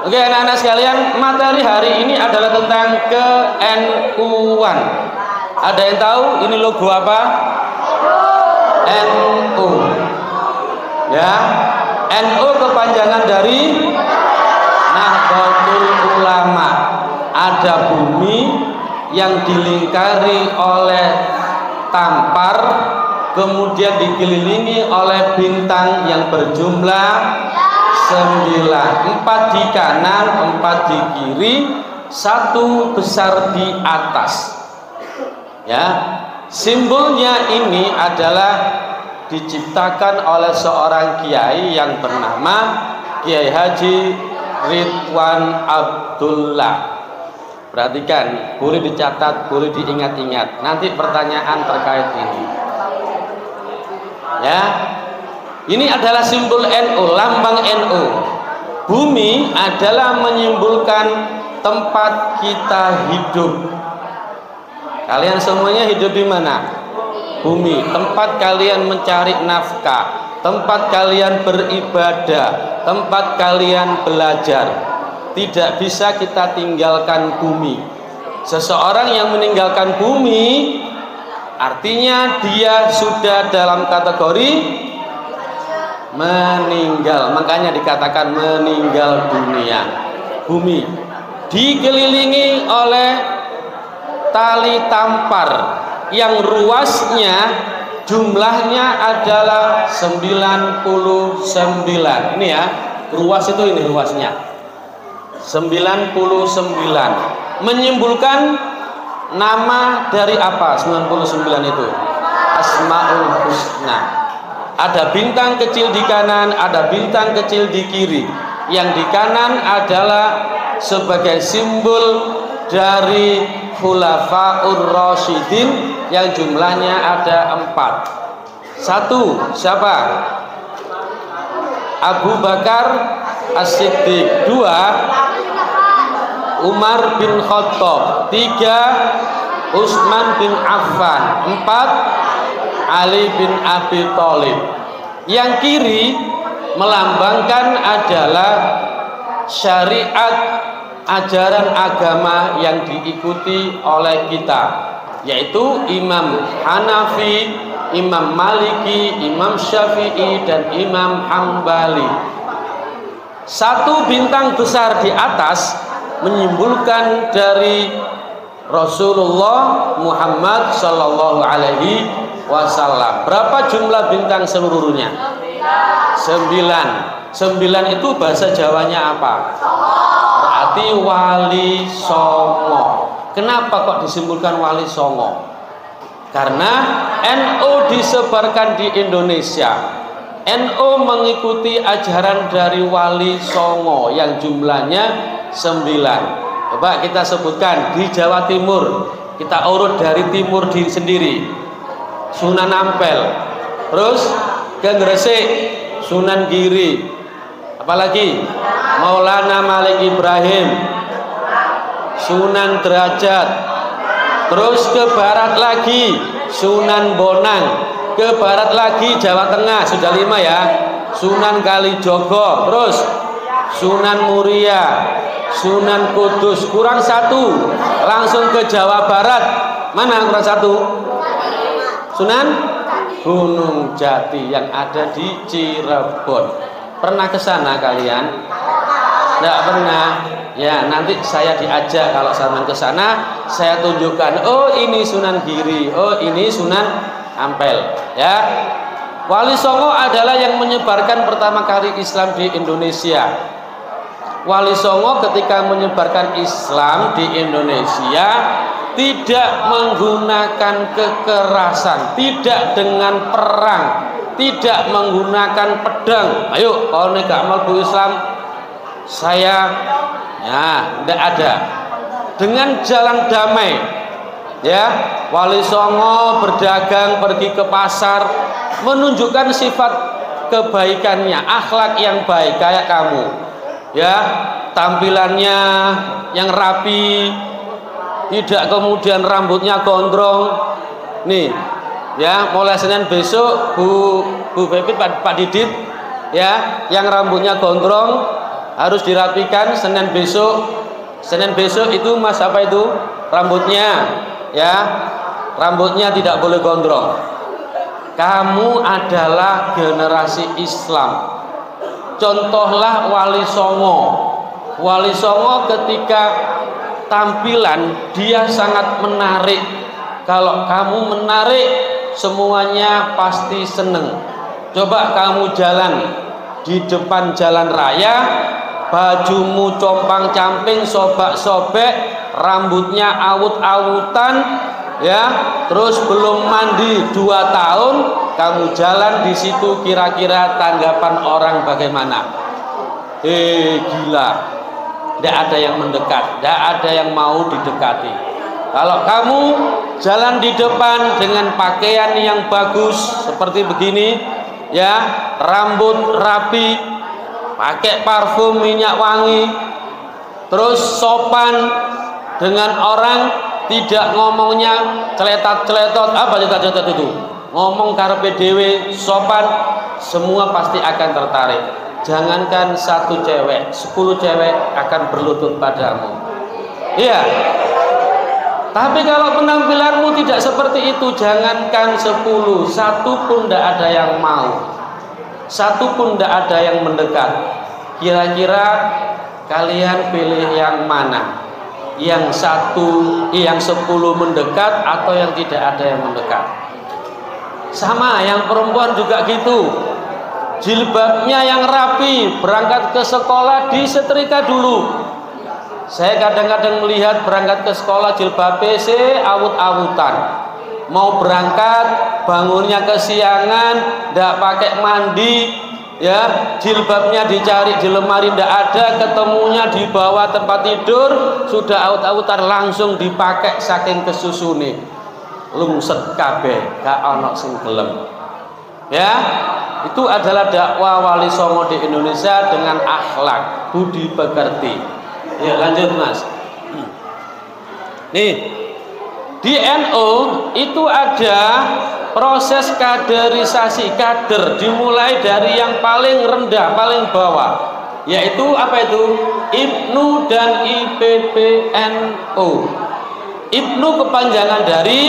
Oke, anak-anak sekalian, materi hari ini adalah tentang ke-NU-an. Ada yang tahu ini logo apa? NU. Ya, NU kepanjangan dari Nahdlatul Ulama. Ada bumi yang dilingkari oleh tampar, kemudian dikelilingi oleh bintang yang berjumlah 9, 4 di kanan, 4 di kiri, 1 besar di atas. Ya, simbolnya ini adalah diciptakan oleh seorang kiai yang bernama Kiai Haji Ridwan Abdullah. Perhatikan, boleh dicatat, boleh diingat-ingat. Nanti pertanyaan terkait ini. Ya, ini adalah simbol NU, lambang NU. Bumi adalah menyimbolkan tempat kita hidup. Kalian semuanya hidup di mana? Bumi, tempat kalian mencari nafkah, tempat kalian beribadah, tempat kalian belajar. Tidak bisa kita tinggalkan bumi. Seseorang yang meninggalkan bumi artinya dia sudah dalam kategori meninggal. Makanya dikatakan meninggal dunia. Bumi dikelilingi oleh tali tampar yang ruasnya jumlahnya adalah 99. Ini ya, ruas itu ini ruasnya 99, menyimbolkan nama dari apa? 99 itu Asmaul Husna. Ada bintang kecil di kanan, ada bintang kecil di kiri. Yang di kanan adalah sebagai simbol dari Khulafaur Rasyidin yang jumlahnya ada 4. 1, siapa? Abu Bakar As-Siddiq. 2, Umar bin Khattab. 3, Utsman bin Affan. 4, Ali bin Abi Thalib. Yang kiri melambangkan adalah syariat ajaran agama yang diikuti oleh kita, yaitu Imam Hanafi, Imam Maliki, Imam Syafi'i, dan Imam Hambali. 1 bintang besar di atas menyimbolkan dari Rasulullah Muhammad Sallallahu Alaihi Wasallam. Berapa jumlah bintang seluruhnya? 9. 9 itu bahasa Jawanya apa? Berarti Wali Songo. Kenapa kok disimbolkan Wali Songo? Karena NU disebarkan di Indonesia. NU mengikuti ajaran dari Wali Songo yang jumlahnya 9. Coba kita sebutkan di Jawa Timur. Kita urut dari timur sendiri. Sunan Ampel, terus ke Gresik, Sunan Giri, apalagi Maulana Malik Ibrahim, Sunan Derajat, terus ke barat lagi Sunan Bonang, ke barat lagi Jawa Tengah sudah 5 ya, Sunan Kalijogo, terus Sunan Muria, Sunan Kudus, kurang 1, langsung ke Jawa Barat. Mana kurang 1? Sunan Gunung Jati yang ada di Cirebon. Pernah ke sana kalian? Tidak pernah. Ya, nanti saya diajak kalau saya ke sana, saya tunjukkan. Oh, ini Sunan Giri. Oh, ini Sunan Ampel. Ya. Wali Songo adalah yang menyebarkan pertama kali Islam di Indonesia. Wali Songo ketika menyebarkan Islam di Indonesia tidak menggunakan kekerasan, tidak dengan perang, tidak menggunakan pedang. Ayo, kalau gak mau Islam, saya tidak ada. Dengan jalan damai, ya, Wali Songo berdagang, pergi ke pasar, menunjukkan sifat kebaikannya, akhlak yang baik kayak kamu, ya, tampilannya yang rapi. Tidak kemudian rambutnya gondrong. Nih, ya, mulai Senin besok Bu Pepit, Pak Didit, ya, yang rambutnya gondrong, harus dirapikan. Senin besok itu Mas apa itu rambutnya, ya, rambutnya tidak boleh gondrong. Kamu adalah generasi Islam. Contohlah Wali Songo. Wali Songo ketika tampilan dia sangat menarik. Kalau kamu menarik, semuanya pasti seneng. Coba kamu jalan di depan jalan raya, bajumu compang-camping, sobak-sobek, rambutnya awut-awutan, ya, terus belum mandi 2 tahun, kamu jalan di situ, kira-kira tanggapan orang bagaimana? Gila, tidak ada yang mendekat, tidak ada yang mau didekati. Kalau kamu jalan di depan dengan pakaian yang bagus seperti begini, ya, rambut rapi, pakai parfum minyak wangi, terus sopan dengan orang, tidak ngomongnya celetot-celetot, apa celetot itu, ngomong karepe dhewe, sopan, semua pasti akan tertarik. Jangankan 1 cewek, 10 cewek akan berlutut padamu. Iya. Tapi kalau penampilanmu tidak seperti itu, jangankan 10, 1 pun tidak ada yang mau, 1 pun tidak ada yang mendekat. Kira-kira kalian pilih yang mana? Yang 10 mendekat atau yang tidak ada yang mendekat? Sama, yang perempuan juga gitu. Jilbabnya yang rapi, berangkat ke sekolah disetrika dulu. Saya kadang-kadang melihat berangkat ke sekolah jilbab PC awut-awutan. Mau berangkat, bangunnya kesiangan, tidak pakai mandi, ya, jilbabnya dicari di lemari tidak ada, ketemunya di bawah tempat tidur, sudah awut-awutan, langsung dipakai saking kesusune. Lungset kabeh, gak ono sing gelem. Ya, itu adalah dakwah Wali Songo di Indonesia dengan akhlak, budi pekerti. Ya, lanjut Mas. Nih, di NU itu ada proses kaderisasi, kader dimulai dari yang paling rendah, paling bawah, yaitu apa itu? IPNU dan IPPNU. IPNU kepanjangan dari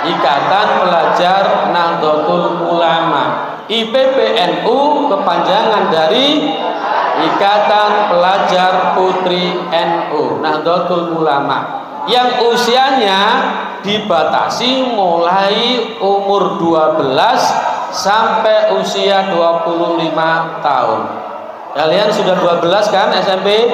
Ikatan Pelajar Nahdlatul Ulama. IPPNU kepanjangan dari Ikatan Pelajar Putri NU Nahdlatul Ulama, yang usianya dibatasi mulai umur 12 sampai usia 25 tahun. Kalian sudah 12 kan SMP?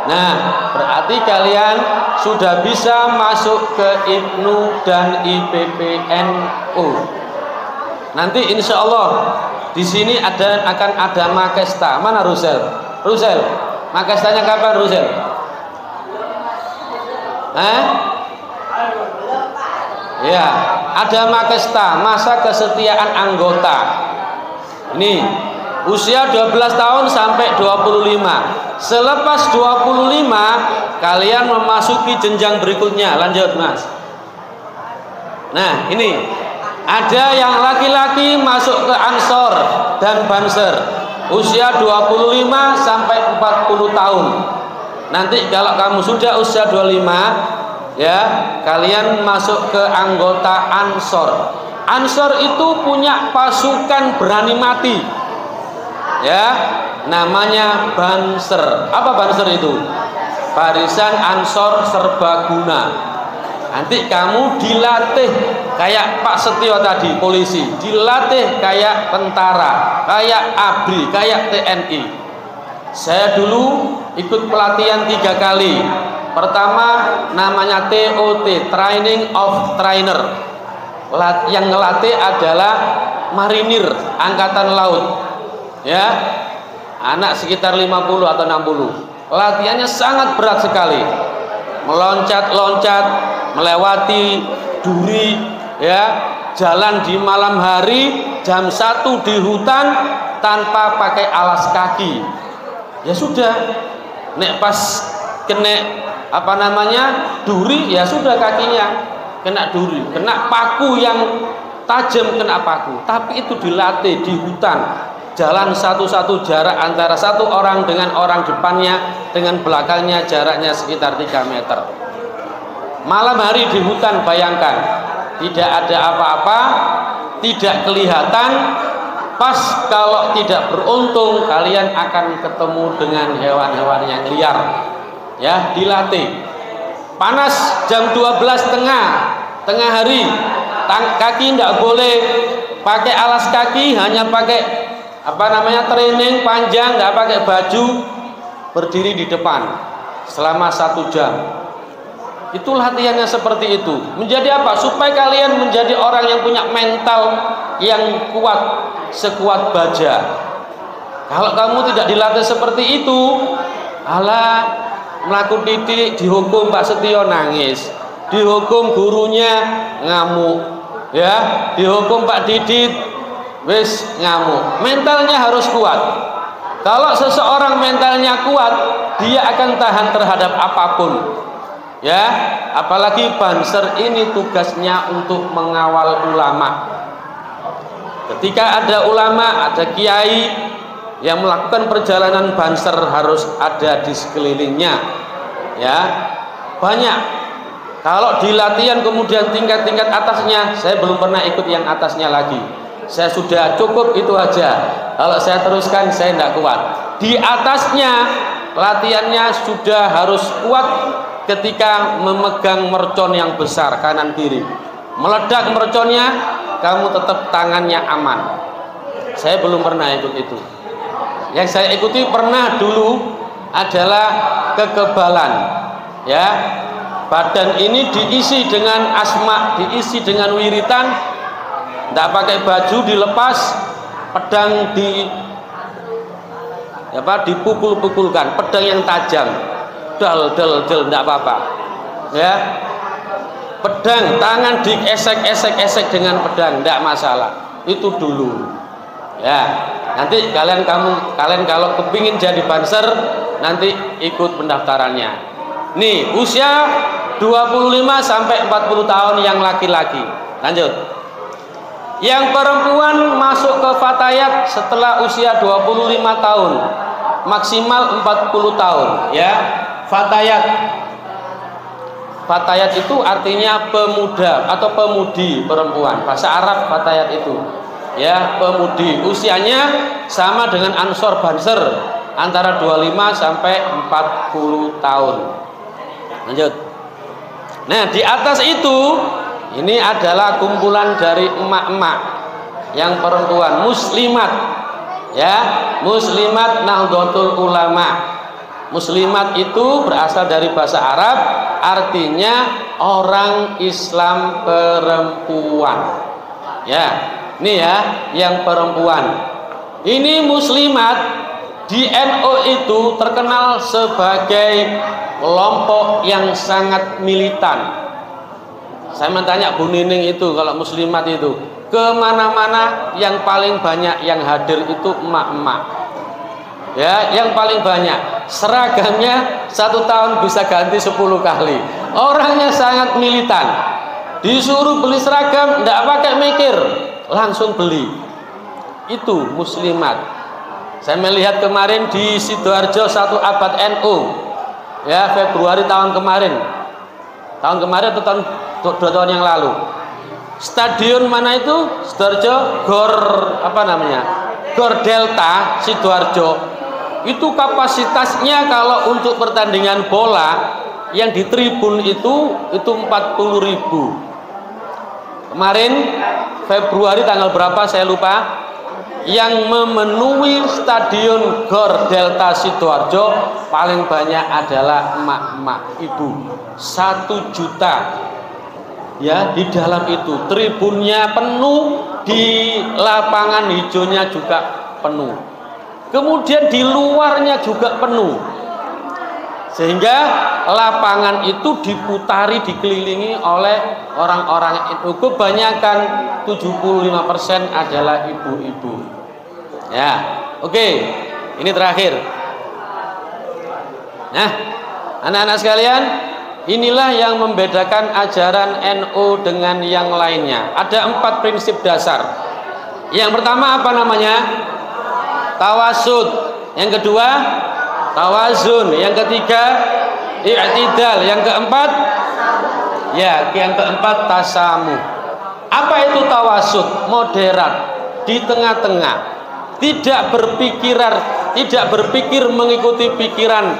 Nah, berarti kalian sudah bisa masuk ke IPNU dan IPPNU. Nanti insya Allah di sini akan ada makesta. Mana Rusel? Rusel, makestanya kapan Rusel? Ya, ada makesta, masa kesetiaan anggota. Ini usia 12 tahun sampai 25. Selepas 25 kalian memasuki jenjang berikutnya. Lanjut Mas. Nah, ini ada yang laki-laki masuk ke Ansor dan Banser, usia 25 sampai 40 tahun. Nanti kalau kamu sudah usia 25, ya, kalian masuk ke anggota Ansor. Ansor itu punya pasukan berani mati, ya, namanya Banser. Apa Banser itu? Barisan Ansor Serbaguna. Nanti kamu dilatih kayak Pak Setio tadi, polisi, dilatih kayak tentara, kayak ABRI, kayak TNI. Saya dulu ikut pelatihan 3 kali. Pertama namanya TOT, Training of Trainer. Yang ngelatih adalah marinir Angkatan Laut, ya, anak sekitar 50 atau 60. Latihannya sangat berat sekali, meloncat-loncat, melewati duri, ya, jalan di malam hari jam 1 di hutan tanpa pakai alas kaki. Ya sudah, nek pas kena apa namanya duri, ya sudah kakinya kena duri, kena paku yang tajam, kena paku. Tapi itu dilatih di hutan jalan satu-satu, jarak antara satu orang dengan orang depannya dengan belakangnya jaraknya sekitar 3 meter. Malam hari di hutan, bayangkan, tidak ada apa-apa, tidak kelihatan. Pas kalau tidak beruntung kalian akan ketemu dengan hewan-hewan yang liar. Ya, dilatih. Panas jam 12 tengah hari, kaki tidak boleh pakai alas kaki, hanya pakai training panjang, nggak pakai baju, berdiri di depan selama 1 jam. Itu latihannya seperti itu. Menjadi apa? Supaya kalian menjadi orang yang punya mental yang kuat, sekuat baja. Kalau kamu tidak dilatih seperti itu, melakukan titik dihukum Pak Setio nangis, dihukum gurunya ngamuk, ya, dihukum Pak Didit wis ngamuk. Mentalnya harus kuat. Kalau seseorang mentalnya kuat, dia akan tahan terhadap apapun. Ya, apalagi Banser ini tugasnya untuk mengawal ulama. Ketika ada ulama, ada kiai yang melakukan perjalanan Banser harus ada di sekelilingnya. Ya, banyak. Kalau di latihan kemudian tingkat-tingkat atasnya, saya belum pernah ikut yang atasnya lagi. Saya sudah cukup itu aja. Kalau saya teruskan saya tidak kuat. Di atasnya latihannya sudah harus kuat. Ketika memegang mercon yang besar kanan kiri, meledak merconnya, kamu tetap tangannya aman. Saya belum pernah ikut itu. Yang saya ikuti pernah dulu adalah kekebalan. Ya, badan ini diisi dengan asma, diisi dengan wiritan, tidak pakai baju, dilepas, pedang dipukul-pukulkan, pedang yang tajam. Del, tidak apa-apa. Ya, pedang, tangan diesek-esek dengan pedang, tidak masalah. Itu dulu. Ya, nanti kalian kalau kepingin jadi Banser, nanti ikut pendaftarannya. Nih, usia 25 sampai 40 tahun yang laki-laki. Lanjut. Yang perempuan masuk ke Fatayat setelah usia 25 tahun, maksimal 40 tahun, ya. Fatayat itu artinya pemuda atau pemudi perempuan. Bahasa Arab Fatayat itu, ya, pemudi. Usianya sama dengan Ansor Banser, antara 25 sampai 40 tahun. Lanjut. Nah, di atas itu ini adalah kumpulan dari emak-emak yang perempuan muslimat, ya, muslimat Nahdlatul Ulama. Muslimat itu berasal dari bahasa Arab, artinya orang Islam perempuan. Ya, ini ya, yang perempuan. Ini muslimat di NU itu terkenal sebagai kelompok yang sangat militan. Saya bertanya Bu Nining itu, kalau muslimat itu kemana-mana yang paling banyak yang hadir itu emak-emak. Ya, yang paling banyak. Seragamnya 1 tahun bisa ganti 10 kali. Orangnya sangat militan. Disuruh beli seragam, tidak pakai mikir, langsung beli. Itu muslimat. Saya melihat kemarin di Sidoarjo 1 abad NU, ya, Februari tahun kemarin atau 2 tahun yang lalu. Stadion mana itu? Sidoarjo Gor Delta Sidoarjo. Itu kapasitasnya kalau untuk pertandingan bola yang di tribun itu 40.000. Kemarin Februari tanggal berapa saya lupa, yang memenuhi stadion Gor Delta Sidoarjo paling banyak adalah emak-emak ibu. 1 juta, ya, di dalam itu. Tribunnya penuh, di lapangan hijaunya juga penuh. Kemudian di luarnya juga penuh. Sehingga lapangan itu diputari, dikelilingi oleh orang-orang itu. Kebanyakan 75% adalah ibu-ibu. Ya, oke. Ini terakhir. Nah, anak-anak sekalian, inilah yang membedakan ajaran NU dengan yang lainnya. Ada 4 prinsip dasar. Yang pertama apa namanya? tawasud. Yang kedua, tawazun. Yang ketiga, i'tidal. Yang keempat, yang keempat tasamuh. Apa itu tawasud? Moderat, di tengah-tengah. Tidak berpikir mengikuti pikiran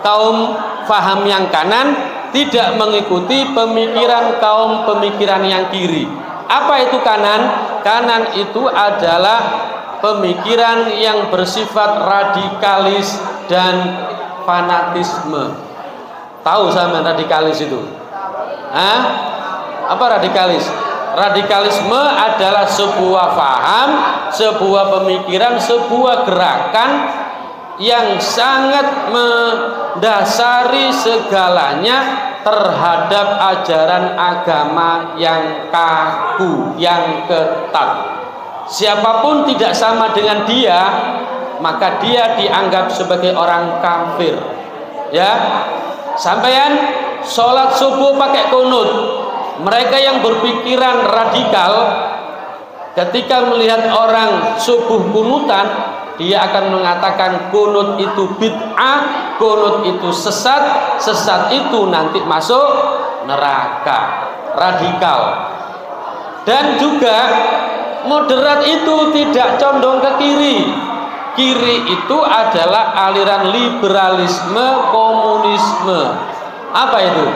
kaum faham yang kanan, tidak mengikuti pemikiran kaum pemikiran yang kiri. Apa itu kanan? Kanan itu adalah pemikiran yang bersifat radikalis dan fanatisme. Tahu sama radikalis itu? Apa radikalis? Radikalisme adalah sebuah faham, sebuah pemikiran, sebuah gerakan yang sangat mendasari segalanya terhadap ajaran agama yang kaku, yang ketat. Siapapun tidak sama dengan dia, maka dia dianggap sebagai orang kafir. Ya, sampean sholat subuh pakai kunut. Mereka yang berpikiran radikal, ketika melihat orang subuh kunutan, dia akan mengatakan kunut itu bid'ah, kunut itu sesat, sesat itu nanti masuk neraka. Radikal. Dan juga moderat itu tidak condong ke kiri. Kiri itu adalah aliran liberalisme, komunisme. Apa itu?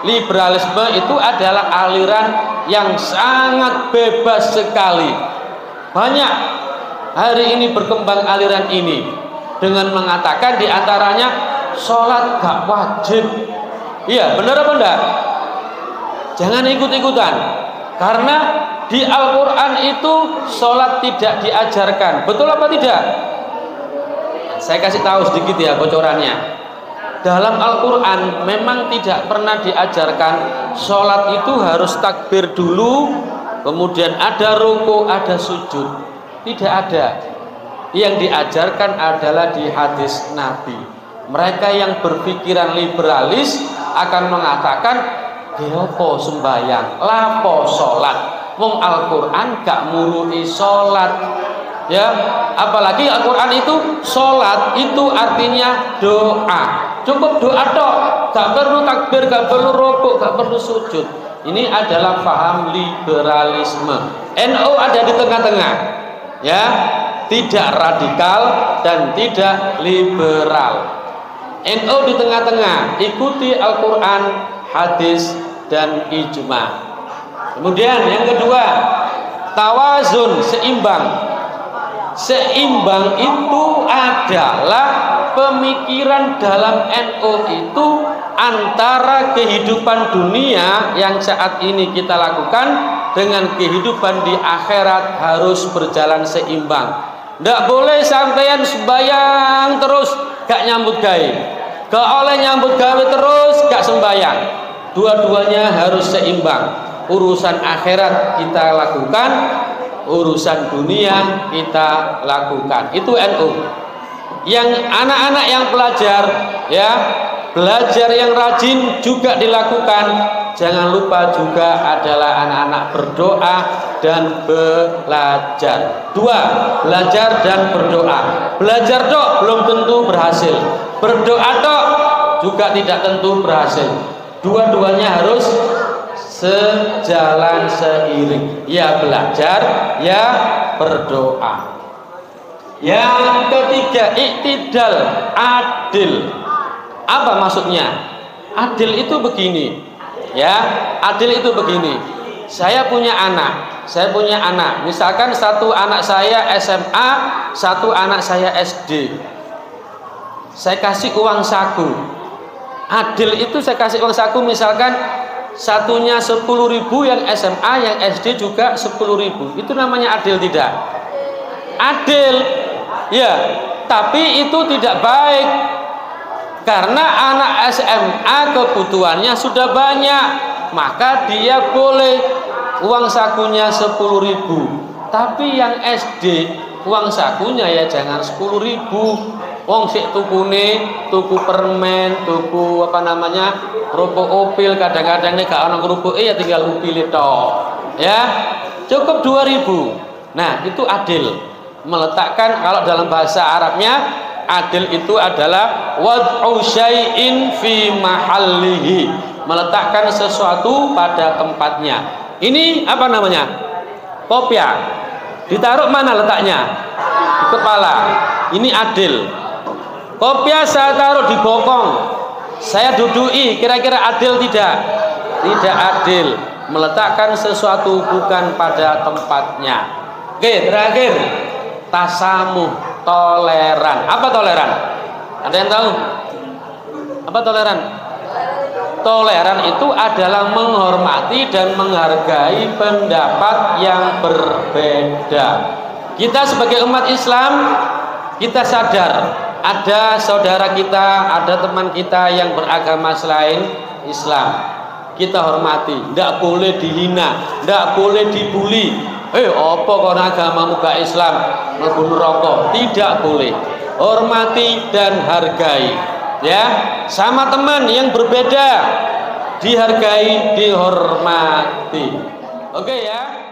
Liberalisme itu adalah aliran yang sangat bebas sekali. Banyak hari ini berkembang aliran ini dengan mengatakan diantaranya sholat gak wajib. Iya, benar apa enggak? Jangan ikut-ikutan, karena di Al-Quran itu sholat tidak diajarkan. Betul apa tidak? Saya kasih tahu sedikit ya bocorannya. Dalam Al-Quran memang tidak pernah diajarkan sholat itu harus takbir dulu, kemudian ada ruku, ada sujud. Tidak ada. Yang diajarkan adalah di hadis Nabi. Mereka yang berpikiran liberalis akan mengatakan, "Geopo sembayang, lapo sholat." Wong Al-Quran gak muruni sholat. Ya, apalagi Al-Quran itu sholat itu artinya doa. Cukup doa tok, gak perlu takbir, gak perlu rukuk, gak perlu sujud. Ini adalah paham liberalisme. NU ada di tengah-tengah, ya, tidak radikal dan tidak liberal. NU di tengah-tengah, ikuti Al-Quran, hadis dan ijma. Kemudian yang kedua, tawazun, seimbang. Seimbang itu adalah pemikiran dalam NU itu antara kehidupan dunia yang saat ini kita lakukan dengan kehidupan di akhirat harus berjalan seimbang. Tidak boleh sampean sembayang terus gak nyambut gawe, gak oleh nyambut gawe terus gak sembayang. Dua-duanya harus seimbang. Urusan akhirat kita lakukan, urusan dunia kita lakukan. Itu NU. Yang anak-anak yang pelajar, ya, belajar yang rajin juga dilakukan. Jangan lupa juga adalah anak-anak berdoa dan belajar. Dua, belajar dan berdoa. Belajar tok belum tentu berhasil. Berdoa tok juga tidak tentu berhasil. Dua-duanya harus sejalan seiring. Ya belajar, ya berdoa. Yang ketiga, iktidal, adil. Apa maksudnya? Adil itu begini, ya. Adil itu begini. Saya punya anak. Misalkan satu anak saya SMA, satu anak saya SD. Saya kasih uang saku. Adil itu saya kasih uang saku, misalkan satunya 10.000, yang SMA, yang SD juga 10.000. Itu namanya adil tidak? Adil, ya. Tapi itu tidak baik, karena anak SMA kebutuhannya sudah banyak, maka dia boleh uang sakunya 10.000. Tapi yang SD uang sakunya ya jangan 10.000. Wong sik tuku permen, tuku kerupuk opil, kadang-kadang gak ono kerupuk, ya tinggal upil tok. Ya, cukup 2.000. Nah, itu adil. Meletakkan, kalau dalam bahasa Arabnya adil itu adalah wad'u syai'in fi mahallihi, meletakkan sesuatu pada tempatnya. Ini apa namanya? Kopiah. Ditaruh mana letaknya? Di kepala. Ini adil. Kopiah saya taruh di bokong, saya dudui, kira-kira adil tidak? Tidak adil. Meletakkan sesuatu bukan pada tempatnya. Oke, terakhir, tasamuh, toleran. Apa toleran? Ada yang tahu? Apa toleran? Toleran itu adalah menghormati dan menghargai pendapat yang berbeda. Kita sebagai umat Islam, kita sadar ada saudara kita, ada teman kita yang beragama selain Islam. Kita hormati, tidak boleh dihina, tidak boleh dibully. Apa kau agamamu gak Islam, mlebu neraka? Tidak boleh. Hormati dan hargai. Ya, sama teman yang berbeda, dihargai, dihormati. Oke ya.